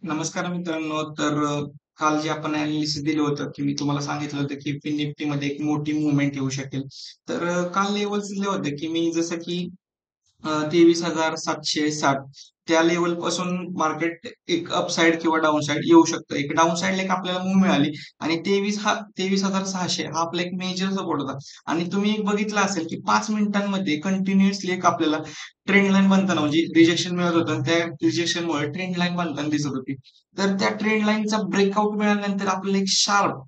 नमस्कार मित्रांनो. काल जे आपण अनालिसिस दिलं होतं, की मी तुम्हाला सांगितलं होतं, की फिन निफ्टीमध्ये एक मोठी मूव्हमेंट येऊ शकेल. काल लेव्हल्स दिले होते, की मी जसं की 23,760 त्या लेव्हल पासून मार्केट एक अपसाइड किंवा डाउनसाइड येऊ शकतं. एक डाउनसाइडला एक आपल्याला मूव्ह मिळाली आणि 23,600 हा आपला एक मेजर सपोर्ट होता. आणि तुम्ही एक बघितलं असेल, की 5 मिनिटांमध्ये कंटिन्युअसली एक आपल्याला ट्रेंड लाईन बनताना म्हणजे रिजेक्शन मिळत होतं आणि त्या रिजेक्शनमुळे ट्रेंड लाईन बनताना दिसत होती. तर त्या ट्रेंड लाईनचा ब्रेकआउट मिळाल्यानंतर आपल्याला एक शार्प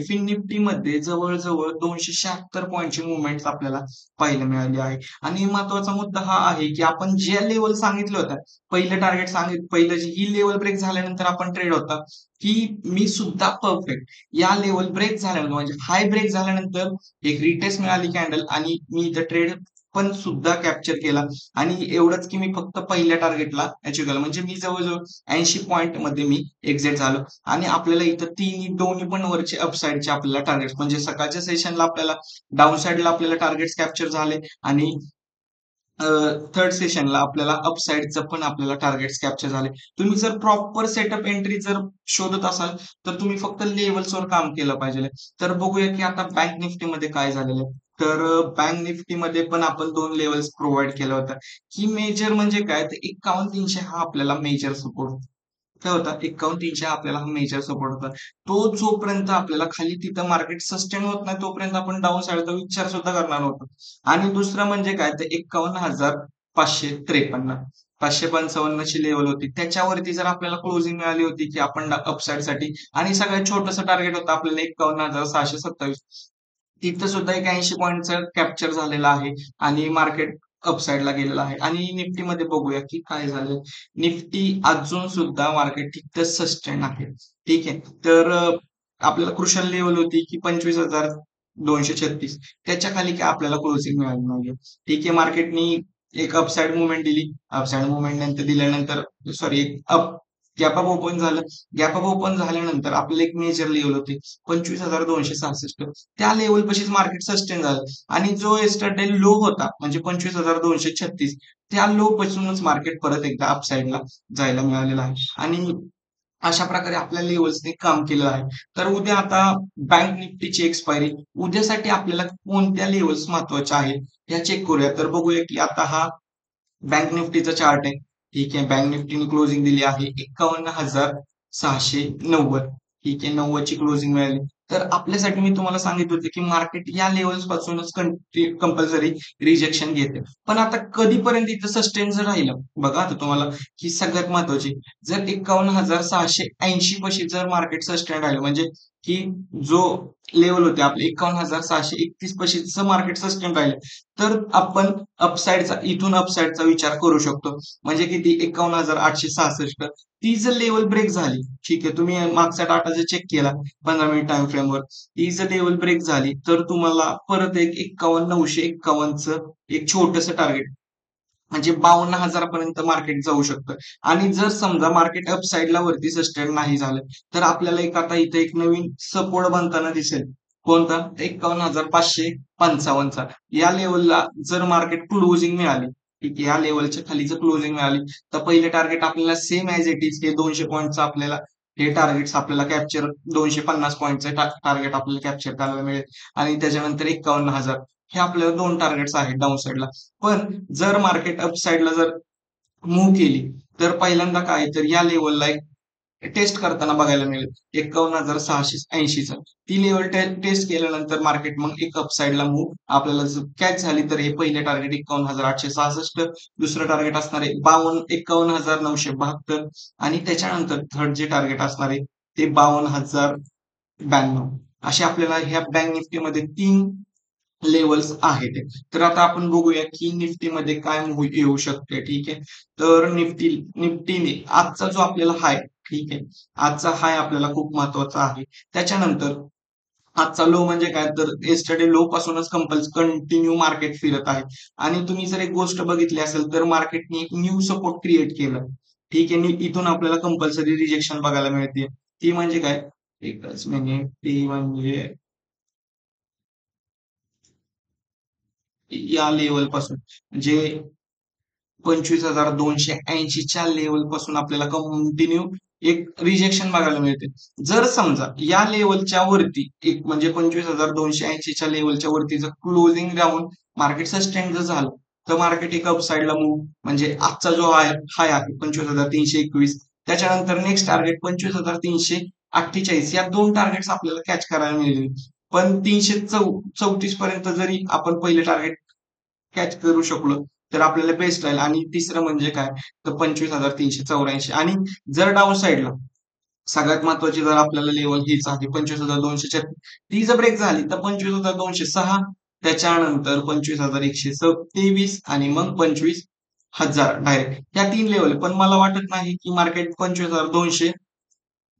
फिन निफ्टीमध्ये जवळ-जवळ 276 पॉइंटची मूव्हमेंट आपल्याला पाहायला मिळाली आहे. आणि महत्वाचा मुद्दा हा आहे, की आपण ज्या लेव्हल सांगितलं होतं, पहिलं जी ही लेव्हल ब्रेक झाल्यानंतर आपण ट्रेड होता, की मी सुद्धा परफेक्ट या लेव्हल ब्रेक झाल्यानंतर म्हणजे हाय ब्रेक झाल्यानंतर एक रिटेस्ट मिळाली कॅन्डल आणि मी इथं ट्रेड पण सुद्धा कॅप्चर केला आणि एवढंच की मी फक्त पहिल्या टार्गेटला अचीव्ह केलं. म्हणजे मी जवळ-जवळ 80 पॉइंट मध्ये मी एक्झिट झालो आणि आपल्याला इथं दोन्ही पण वरचे अपसाइडचे आपल्याला टार्गेट म्हणजे सकाळच्या सेशनला आपल्याला डाउन साइडला आपल्याला टार्गेट्स कॅप्चर झाले आणि थर्ड सेशनला आपल्याला अपसाइडचं पण आपल्याला टार्गेट्स कॅप्चर झाले. तुम्ही जर प्रॉपर सेटअप एंट्री जर शोधत असाल, तर तुम्ही फक्त लेव्हल्सवर काम केलं पाहिजे. तर बघूया की आता बँक निफ्टीमध्ये काय झालेलं आहे. बँक निफ्टीमध्ये पण आपण 2 लेव्हल्स प्रोव्हाईड केल्या होत्या, की मेजर म्हणजे काय तर 51,300 हा आपल्याला मेजर सपोर्ट काय होता 51,300 आपल्याला हा मेजर सपोर्ट होता. तो जोपर्यंत आपल्याला खाली तिथं मार्केट सस्टेन होत नाही तोपर्यंत आपण डाउन साइडचा विचार सुद्धा करणार नव्हतो. आणि दुसरं म्हणजे काय तर 51,553 555 ची लेवल होती. त्याच्यावरती जर आपल्याला क्लोजिंग मिळाली होती, की आपण अपसाइड साठी आणि सगळ्यात छोटंसं टार्गेट होतं आपल्याला 51,627 तिथं सुद्धा एक 80 पॉईंटचं कॅप्चर झालेलं आहे आणि मार्केट अपसाइडला गेलेलं आहे आणि निफ्टीमध्ये बघूया की काय झालं. निफ्टी अजून सुद्धा मार्केट तिथं सस्टेन आहे. ठीक आहे. आपल्याला क्रुशियल लेवल होती की 25,236 त्याच्या खाली काय आपल्याला क्लोजिंग मिळाली नाहीये. ठीक आहे. मार्केटनी एक अपसाइड मुवमेंट दिली. अपसाइड मुवमेंट नंतर दिल्यानंतर सॉरी एक गॅप अप ओपन झालं. गॅप अप ओपन झाल्यानंतर आपल्याला एक मेजर लेवल होती 25,266 त्या लेवल पाशीच मार्केट सस्टेन झालं आणि जो येस्टरडे लो होता म्हणजे 25,236 त्या लो पासूनच मार्केट परत एकदा अपसाइडला जायला मिळालेलं आहे आणि अशा प्रकारे आपल्या लेवल्सने काम केलं आहे. तर उद्या आता बँक निफ्टीची एक्सपायरी उद्यासाठी आपल्याला कोणत्या लेवल्स महत्वाच्या आहेत ह्या चेक करूया. तर बघूया की आता हा बँक निफ्टीचा चार्ट आहे. ठीक आहे. बँक निफ्टीने क्लोजिंग दिली आहे 51,690. ठीक आहे. 90 ची क्लोजिंग मिळाली. तर आपल्यासाठी मी तुम्हाला सांगितलं होतं, की मार्केट या लेव्हल्स पासूनच कंपल्सरी रिजेक्शन घेते. पण आता कधीपर्यंत इथं सस्टेन जर राहिलं, बघा आता तुम्हाला ही सगळ्यात महत्वाची. जर 51,680 पाशी जर मार्केट सस्टेन राहिलं म्हणजे की जो लेवल होते आपले 51,631 पाशी जर मार्केट सस्टेन राहिलं, तर आपण इथून अपसाइडचा विचार करू शकतो. म्हणजे किती 51,866 ती जर लेवल ब्रेक झाली, ठीक आहे. तुम्ही मागचा डाटा जर चेक केला 15 मिनिट टाइम फ्रेमवर, ती जर लेवल ब्रेक झाली, तर तुम्हाला परत एक 51,951चं एक छोटंसं टार्गेट म्हणजे 52,000 पर्यंत मार्केट जाऊ शकतं. आणि जर समजा मार्केट अपसाइडला वरती सस्टेन नाही झालं, तर आपल्याला एक आता इथे एक नवीन सपोर्ट बनताना दिसेल. कोणता? 51,555 चा. या लेव्हलला जर मार्केट क्लोजिंग मिळाली, ठीक आहे. या लेव्हलच्या खाली जर क्लोजिंग मिळाली, तर पहिले टार्गेट आपल्याला सेम ॲज इट इज हे 200 पॉइंटचं आपल्याला हे टार्गेट्स आपल्याला कॅप्चर 250 पॉइंटचं टार्गेट आपल्याला कॅप्चर करायला मिळेल आणि त्याच्यानंतर 51,000 हे आपल्याला 2 टार्गेट्स आहेत डाउन साइडला. पण जर मार्केट अप साइडला जर मूव्ह केली, तर पहिल्यांदा काय तर या लेव्हलला एक टेस्ट करताना बघायला मिळेल 51,680चा. ती लेव्हल टेस्ट केल्यानंतर मार्केट मग एक अप साइडला मूव्ह आपल्याला जर कॅच झाली, तर हे पहिले टार्गेट 51,866 दुसरं टार्गेट असणार आहे 51,972 आणि त्याच्यानंतर थर्ड जे टार्गेट असणार आहे ते 52,092 असे आपल्याला ह्या बँक निफ्टीमध्ये 3 लेव्हल्स आहेत. तर आता आपण बघूया की निफ्टीमध्ये काय येऊ शकते. ठीक आहे. तर निफ्टीने आजचा जो आपल्याला हाय ठीक आहे. आजचा हाय आपल्याला खूप महत्वाचा आहे. त्याच्यानंतर आजचा लो म्हणजे काय तर येस्टरडे लो पासूनच कंटिन्यू मार्केट फिरत आहे आणि तुम्ही जर एक गोष्ट बघितली असेल तर मार्केटने एक न्यू सपोर्ट क्रिएट केलं. ठीक आहे. इथून आपल्याला कंपल्सरी रिजेक्शन बघायला मिळते. ती म्हणजे काय? एकच मिनिट. ती म्हणजे या लेव्हल पासून म्हणजे 25,280च्या लेवल पासून आपल्याला कंटिन्यू एक रिजेक्शन बघायला मिळते. जर समजा या लेवलच्या वरती एक म्हणजे 25,280च्या लेवलच्या वरती जर क्लोजिंग राहून मार्केट सस्टेन जर झालं, तर मार्केट एक अपसाईडला मूव्ह म्हणजे आजचा जो हाय हाय आहे 25,321, त्याच्यानंतर नेक्स्ट टार्गेट 25,348 या दोन टार्गेट्स आपल्याला कॅच करायला मिळेल. पण 334 पर्यंत जरी आपण पहिले टार्गेट कॅच करू शकलो तर आपल्याला बेस्ट राहील. आणि तिसरं म्हणजे काय, तर 25,384. आणि जर डाऊन साईडला सगळ्यात महत्वाची जर आपल्याला लेवल हीच आहे 25,236, ती जर ब्रेक झाली तर 25,206, त्याच्यानंतर 25,123 आणि मग 25,000 डायरेक्ट या तीन लेवल. पण मला वाटत नाही की मार्केट 25,200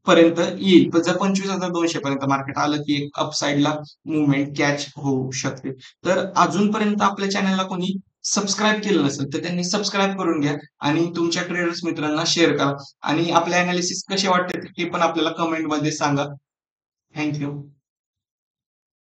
पर्यंत येईल. तर जर 25,200 पर्यंत मार्केट आलं की एक अपसाईडला मुवमेंट कॅच होऊ शकते. तर अजूनपर्यंत आपल्या चॅनलला कोणी सबस्क्राईब केलं नसेल तर त्यांनी सबस्क्राईब करून घ्या आणि तुमच्या ट्रेडर्स मित्रांना शेअर करा. आणि आपले अनालिसिस कसे वाटते ते पण आपल्याला कमेंटमध्ये सांगा. Thank you.